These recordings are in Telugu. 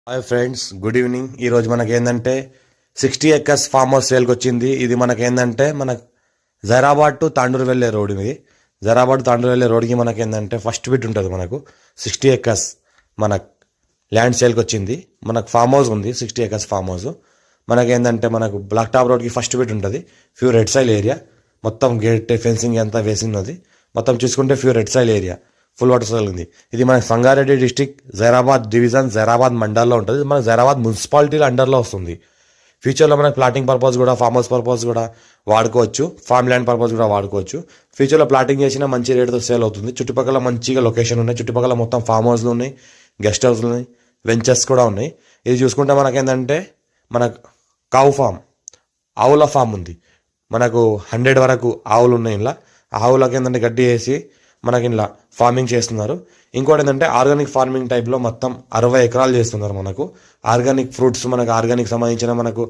Hi friends, good evening. ఈరోజు మనకి ఏంటంటే 60 ఎకర్స్ ఫామ్ హౌస్ సేల్కి వచ్చింది. ఇది మనకి ఏంటంటే జైరాబాద్ టు తాండూరు వెళ్ళే రోడ్. ఇది జైరాబాద్ తాండూరు వెళ్ళే రోడ్కి మనకి ఏంటంటే ఫస్ట్ బిట్ ఉంటుంది. మనకు 60 ఎకర్స్ మన ల్యాండ్ సేల్కి వచ్చింది. మనకు ఫామ్ హౌస్ ఉంది, 60 ఎకర్స్ ఫామ్ హౌస్. మనకి ఏంటంటే మనకు బ్లాక్ టాప్ రోడ్కి ఫస్ట్ బిట్ ఉంటుంది. ఫ్యూ రెడ్ సైల్ ఏరియా, మొత్తం గేట్ ఫెన్సింగ్ అంతా వేసినది. మొత్తం చూసుకుంటే few red soil area, full water soil ఉంది. ఇది మన సంగారెడ్డి డిస్టిక్, జైరాబాద్ డివిజన్, జైరాబాద్ మండల్లో ఉంటుంది. మన జైరాబాద్ మున్సిపాలిటీలో అండర్లో వస్తుంది. ఫ్యూచర్లో మనకు ప్లాటింగ్ పర్పస్ కూడా, ఫామ్ హౌస్ పర్పస్ కూడా వాడుకోవచ్చు, ఫామ్ ల్యాండ్ పర్పస్ కూడా వాడుకోవచ్చు. ఫ్యూచర్లో ప్లాటింగ్ చేసినా మంచి రేటుతో సేల్ అవుతుంది. చుట్టుపక్కల మంచిగా లొకేషన్ ఉన్నాయి. చుట్టుపక్కల మొత్తం ఫామ్ హౌస్లు ఉన్నాయి, గెస్ట్ హౌస్లు ఉన్నాయి, వెంచర్స్ కూడా ఉన్నాయి. ఇది చూసుకుంటే మనకేంటంటే మనకు కావు ఫామ్, ఆవుల ఫామ్ ఉంది. మనకు 100 వరకు ఆవులు ఉన్నాయి. ఇలా ఆవులకి ఏంటంటే గడ్డి వేసి మనకి ఇలా ఫార్మింగ్ చేస్తున్నారు. ఇంకోటి ఏంటంటే ఆర్గానిక్ ఫార్మింగ్ టైప్లో మొత్తం 60 ఎకరాలు చేస్తున్నారు. మనకు ఆర్గానిక్ ఫ్రూట్స్, మనకు ఆర్గానిక్ సంబంధించిన మనకు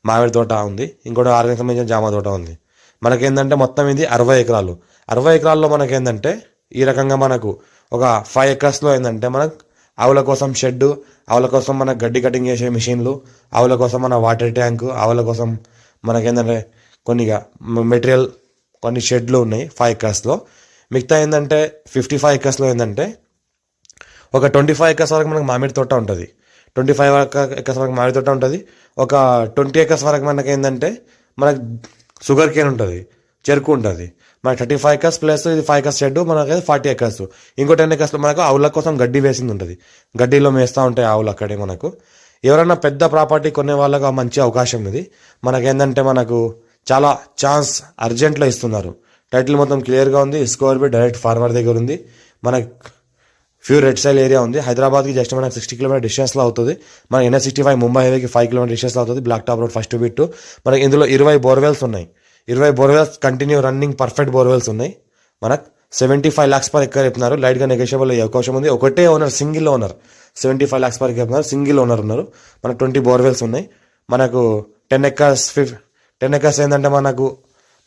మామిడి తోట ఉంది. ఇంకోటి ఆర్గానిక్ సంబంధించిన జామ తోట ఉంది. మనకేంటంటే మొత్తం ఇది 60 ఎకరాలు. 60 ఎకరాల్లో మనకేంటంటే ఈ రకంగా మనకు ఒక 5 ఎకర్స్లో ఏంటంటే మనకు ఆవుల కోసం షెడ్, ఆవుల కోసం మన గడ్డి కటింగ్ చేసే మిషన్లు, ఆవుల కోసం మన వాటర్ ట్యాంకు, ఆవుల కోసం మనకేంటంటే కొన్నిగా మెటీరియల్, కొన్ని షెడ్లు ఉన్నాయి 5 ఎకర్స్లో. మిగతా ఏంటంటే 55 ఎకర్స్లో ఏంటంటే ఒక 25 ఎకర్స్ వరకు మనకు మామిడి తోట ఉంటుంది. 25 ఎకర్స్ వరకు మామిడి తోట ఉంటుంది. ఒక 20 ఎకర్స్ వరకు మనకి ఏంటంటే మనకు షుగర్ కేన్ ఉంటుంది, చెరుకు ఉంటుంది. మనకి 35 ఎకర్స్ ప్లస్ ఇది 5 ఎకర్స్ షెడ్, మనకి 40 ఎకర్స్. ఇంకో 10 ఎకర్స్లో మనకు ఆవుల కోసం గడ్డి వేసింది ఉంటుంది. గడ్డిలో మేస్తూ ఉంటాయి ఆవులు అక్కడే. మనకు ఎవరైనా పెద్ద ప్రాపర్టీ కొనే వాళ్ళకు మంచి అవకాశం ఇది. మనకేంటంటే మనకు చాలా ఛాన్స్ అర్జెంట్లో ఇస్తున్నారు. టైటిల్ మొత్తం క్లియర్గా ఉంది. స్కోర్ బి డైరెక్ట్ ఫార్మర్ దగ్గర ఉంది. మనకు ఫ్యూ రెడ్ సైల్ ఏరియా ఉంది. హైదరాబాద్కి జస్ట్ మనకు 60 కిలోమీటర్ డిస్టెన్స్లో అవుతుంది. మన NH65 ముంబై హైవేకి 5 కిలోమీటర్ డిస్టెన్స్లో అవుతుంది. Black top road first bit. మనకి ఇందులో 20 బోర్వెల్స్ ఉన్నాయి. 20 borewells continue running perfect borewells ఉన్నాయి. మనకు 75 lakhs per ఎకర్ చెప్తున్నారు. లైట్గా నెగోషియబుల్ అయ్యే అవకాశం ఉంది. ఒకటే owner, single owner, 75 lakhs per acre చెప్తున్నారు. సింగిల్ ఓనర్ ఉన్నారు. మనకు 20 బోర్వెల్స్ ఉన్నాయి. మనకు 10 ఎకర్స్ ఏంటంటే మనకు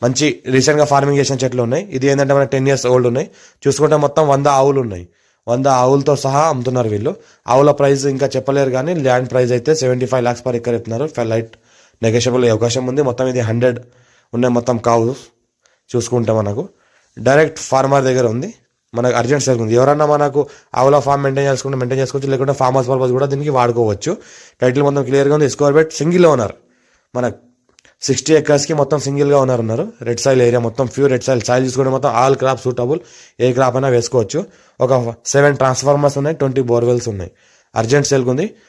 మంచి రీసెంట్గా ఫార్మింగ్ చేసిన చెట్లు ఉన్నాయి. ఇది ఏంటంటే మనకు 10 years ఓల్డ్ ఉన్నాయి. చూసుకుంటే మొత్తం 100 ఆవులు ఉన్నాయి. 100 ఆవులతో సహా అమ్ముతున్నారు వీళ్ళు. ఆవుల ప్రైస్ ఇంకా చెప్పలేరు, కానీ ల్యాండ్ ప్రైస్ అయితే 75 lakhs per ఎకర్ చెప్తున్నారు. లైట్ నెగోషియబుల్ అయ్యే అవకాశం ఉంది. మొత్తం ఇది 100 ఉన్నాయి మొత్తం కావు. చూసుకుంటే మనకు డైరెక్ట్ ఫార్మర్ దగ్గర ఉంది. మనకు అర్జెంట్ సేల్ ఉంది. ఎవరన్నా మనకు ఆవుల ఫామ్ మెయింటైన్ చేసుకోవచ్చు, లేకుంటే ఫామ్ హౌస్ పర్పస్ కూడా దీనికి వాడుకోవచ్చు. టైటిల్ మొత్తం క్లియర్గా ఉంది. స్కోర్ బెట్ సింగిల్ ఓనర్. మనకు 60 ఎకర్స్కి మొత్తం సింగిల్గా ఉన్నారు. రెడ్ సాయిల్ ఏరియా మొత్తం ప్యూర్ రెడ్ సాయిల్. సాయిల్ చూసుకుంటే మొత్తం ఆల్ క్రాప్ సూటబుల్, ఏ క్రాప్ అయినా వేసుకోవచ్చు. ఒక 7 ట్రాన్స్ఫార్మర్స్ ఉన్నాయి, 20 బోర్వెల్స్ ఉన్నాయి. అర్జెంట్ సేల్కి ఉంది.